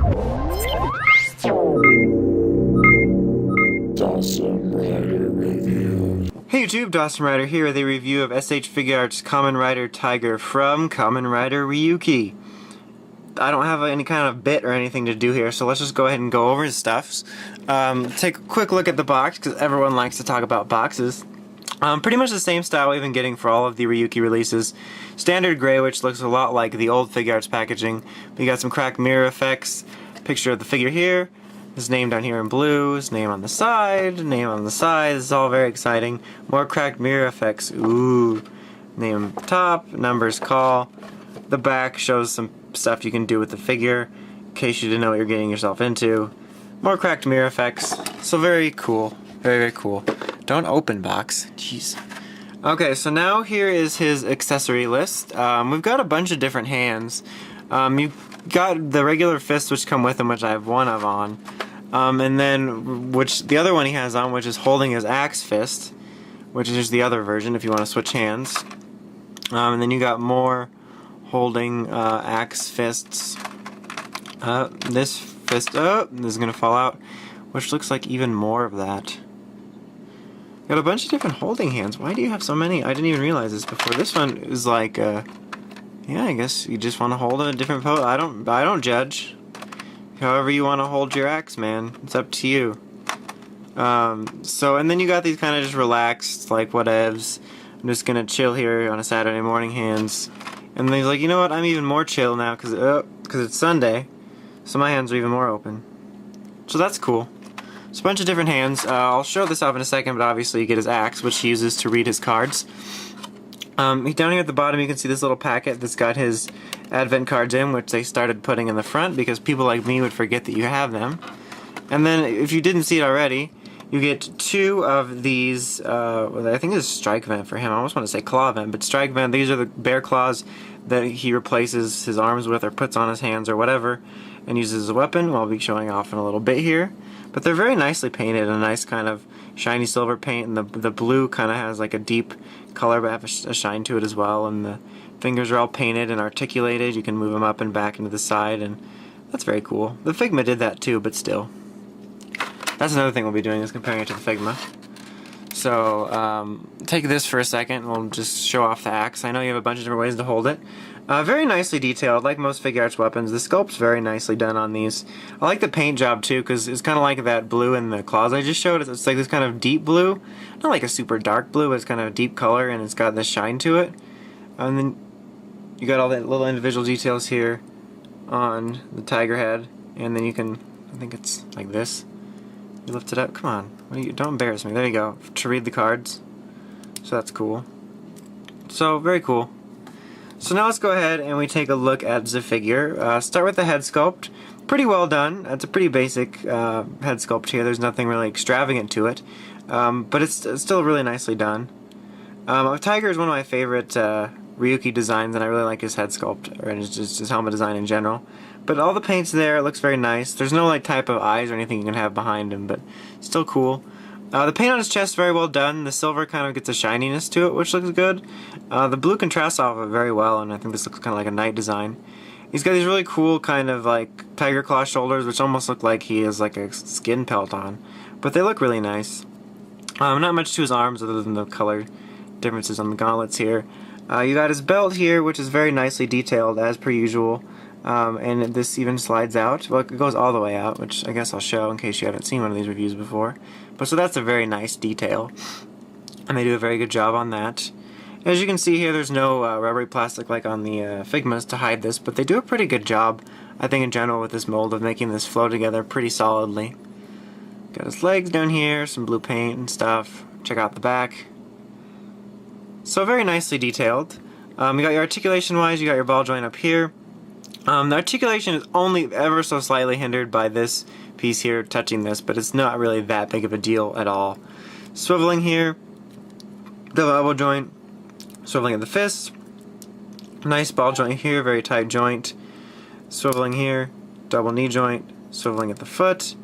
Hey YouTube, Dawson Rider here with a review of S.H.Figuarts Kamen Rider Tiger from Kamen Rider Ryuki. I don't have any kind of bit or anything to do here, so let's just go ahead and go over his stuffs. Take a quick look at the box, because everyone likes to talk about boxes. Pretty much the same style we've been getting for all of the Ryuki releases. Standard gray, which looks a lot like the old Figuarts packaging. We got some cracked mirror effects, picture of the figure here, his name down here in blue, his name on the side, name on the side. This is all very exciting. More cracked mirror effects. Ooh. Name top, numbers call. The back shows some stuff you can do with the figure, in case you didn't know what you're getting yourself into. More cracked mirror effects. So very cool. Very, very cool. Don't open box. Jeez. Okay, so now here is his accessory list. We've got a bunch of different hands. You've got the regular fists which come with him, which I have one of on. And then, the other one he has on, which is holding his Ax fist, which is just the other version if you want to switch hands. And then you got more holding Ax fists. This fist, this is going to fall out, which looks like even more of that. Got a bunch of different holding hands. Why do you have so many? I didn't even realize this before. This one is like, yeah, I guess you just want to hold a different pose. I don't judge. However you want to hold your Ax, man. It's up to you. And then you got these kind of just relaxed, like whatevs. I'm just gonna chill here on a Saturday morning hands. And then he's like, you know what? I'm even more chill now because it's Sunday, so my hands are even more open. So that's cool. It's a bunch of different hands. I'll show this off in a second, but obviously you get his Ax, which he uses to read his cards. Down here at the bottom you can see this little packet that's got his advent cards in, which they started putting in the front because people like me would forget that you have them. And then if you didn't see it already, you get two of these, I think this is Strike Vent for him. I almost want to say Claw Vent, but Strike Vent, these are the bear claws that he replaces his arms with or puts on his hands or whatever and uses as a weapon. I'll be showing off in a little bit here. But they're very nicely painted, a nice kind of shiny silver paint, and the blue kind of has like a deep color but have a shine to it as well, and the fingers are all painted and articulated. You can move them up and back into the side, and that's very cool. The Figma did that too, but still. That's another thing we'll be doing, is comparing it to the Figma. So, take this for a second, and we'll just show off the Ax. I know you have a bunch of different ways to hold it. Very nicely detailed, like most Figuarts weapons. The sculpt's very nicely done on these. I like the paint job too, because it's kind of like that blue in the claws I just showed. It's like this kind of deep blue. Not like a super dark blue, but it's kind of a deep color, and it's got this shine to it. And then you got all the little individual details here on the tiger head, and then you can, I think it's like this. You lift it up. Come on. Don't embarrass me. There you go. To read the cards. So that's cool. So, very cool. So now let's go ahead and we take a look at the figure. Start with the head sculpt. Pretty well done. It's a pretty basic head sculpt here. There's nothing really extravagant to it. But it's still really nicely done. Tiger is one of my favorite Ryuki designs, and I really like his head sculpt, or just his helmet design in general. But all the paint's there, it looks very nice. There's no like type of eyes or anything you can have behind him, but still cool. The paint on his chest is very well done. The silver kind of gets a shininess to it, which looks good. The blue contrasts off of it very well, and I think this looks kind of like a knight design. He's got these really cool kind of like tiger claw shoulders, which almost look like he has like a skin pelt on. But they look really nice. Not much to his arms other than the color differences on the gauntlets here. You got his belt here, which is very nicely detailed as per usual. And this even slides out. Well, it goes all the way out, which I guess I'll show in case you haven't seen one of these reviews before. But so that's a very nice detail, and they do a very good job on that. As you can see here, there's no rubbery plastic like on the Figmas to hide this, but they do a pretty good job, I think, in general with this mold of making this flow together pretty solidly. Got his legs down here, some blue paint and stuff. Check out the back. So very nicely detailed. You got your articulation wise, you got your ball joint up here. The articulation is only ever so slightly hindered by this piece here touching this, but it's not really that big of a deal at all. Swiveling here, double elbow joint, swiveling at the fist, nice ball joint here, very tight joint, swiveling here, double knee joint, swiveling at the foot,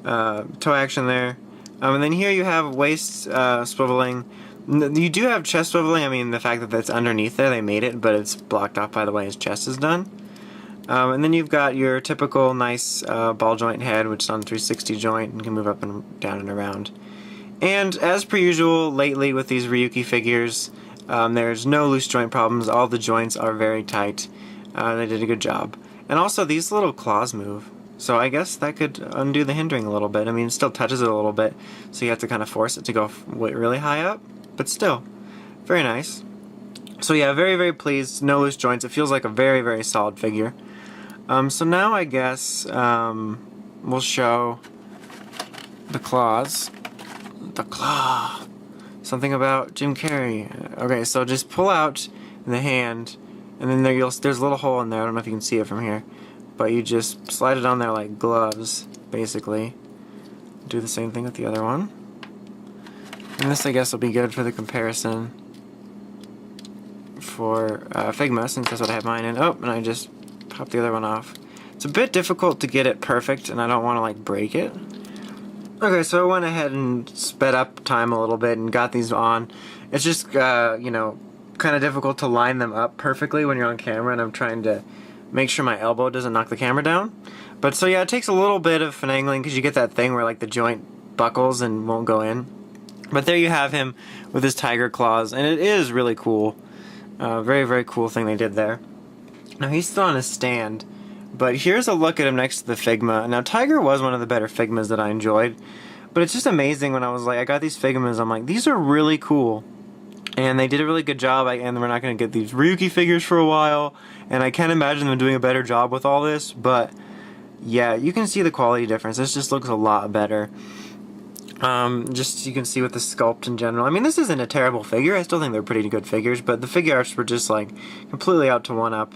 toe action there, and then here you have waist swiveling. You do have chest swiveling. I mean, the fact that that's underneath there, they made it, but it's blocked off by the way his chest is done. And then you've got your typical nice ball joint head, which is on 360 joint and can move up and down and around. And as per usual, lately with these Ryuki figures, there's no loose joint problems. All the joints are very tight. They did a good job. And also, these little claws move. So I guess that could undo the hindering a little bit. I mean, it still touches it a little bit, so you have to kind of force it to go really high up. But still, very nice. So yeah, very, very pleased. No loose joints. It feels like a very, very solid figure. So now I guess we'll show the claws. The claw. Something about Jim Carrey. Okay, so just pull out the hand, and then there's a little hole in there. I don't know if you can see it from here, but you just slide it on there like gloves, basically. Do the same thing with the other one. And this, I guess, will be good for the comparison for Figma, since that's what I have mine in. Oh, and I just pop the other one off. It's a bit difficult to get it perfect, and I don't want to like break it. Okay, so I went ahead and sped up time a little bit and got these on. It's just, you know, kind of difficult to line them up perfectly when you're on camera, and I'm trying to make sure my elbow doesn't knock the camera down. But so yeah, it takes a little bit of finagling because you get that thing where like the joint buckles and won't go in. But there you have him with his tiger claws, and it is really cool. Very, very cool thing they did there. Now he's still on a stand. But here's a look at him next to the Figma. Now, Tiger was one of the better Figmas that I enjoyed. But it's just amazing when I was like, I got these Figmas, I'm like, these are really cool. And they did a really good job, and we're not going to get these Ryuki figures for a while. And I can't imagine them doing a better job with all this. But, yeah, you can see the quality difference. This just looks a lot better. Just you can see with the sculpt in general. I mean, this isn't a terrible figure. I still think they're pretty good figures. But the Figuarts were just, like, completely out to one-up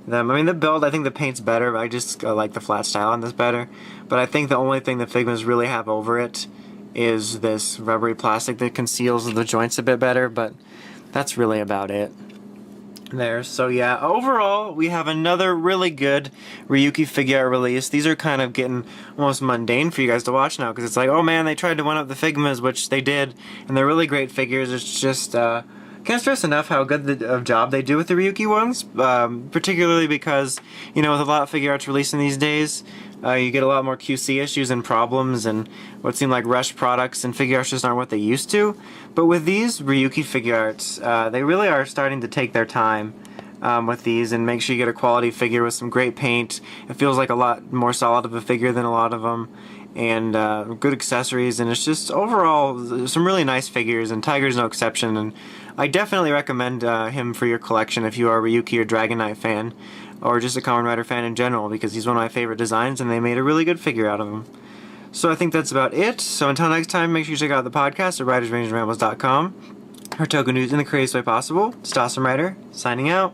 them. I mean, the build, I think the paint's better, but I just like the flat style on this better. But I think the only thing the Figmas really have over it is this rubbery plastic that conceals the joints a bit better, but that's really about it there. So yeah, overall, we have another really good Ryuki figure release. These are kind of getting almost mundane for you guys to watch now, because it's like, oh man, they tried to one-up the Figmas, which they did, and they're really great figures. It's just, can't stress enough how good of job they do with the Ryuki ones, particularly because, you know, with a lot of Figuarts releasing these days, you get a lot more QC issues and problems and what seem like rushed products, and Figuarts just aren't what they used to. But with these Ryuki Figuarts, they really are starting to take their time with these and make sure you get a quality figure with some great paint. It feels like a lot more solid of a figure than a lot of them. And good accessories, and it's just overall some really nice figures, and Tiger's no exception. And I definitely recommend him for your collection if you are a Ryuki or Dragon Knight fan, or just a Kamen Rider fan in general, because he's one of my favorite designs and they made a really good figure out of him. So I think that's about it. So until next time, make sure you check out the podcast at ridersrangeandrambles.com. Our token news in the craziest way possible. It's Awesome Rider, signing out.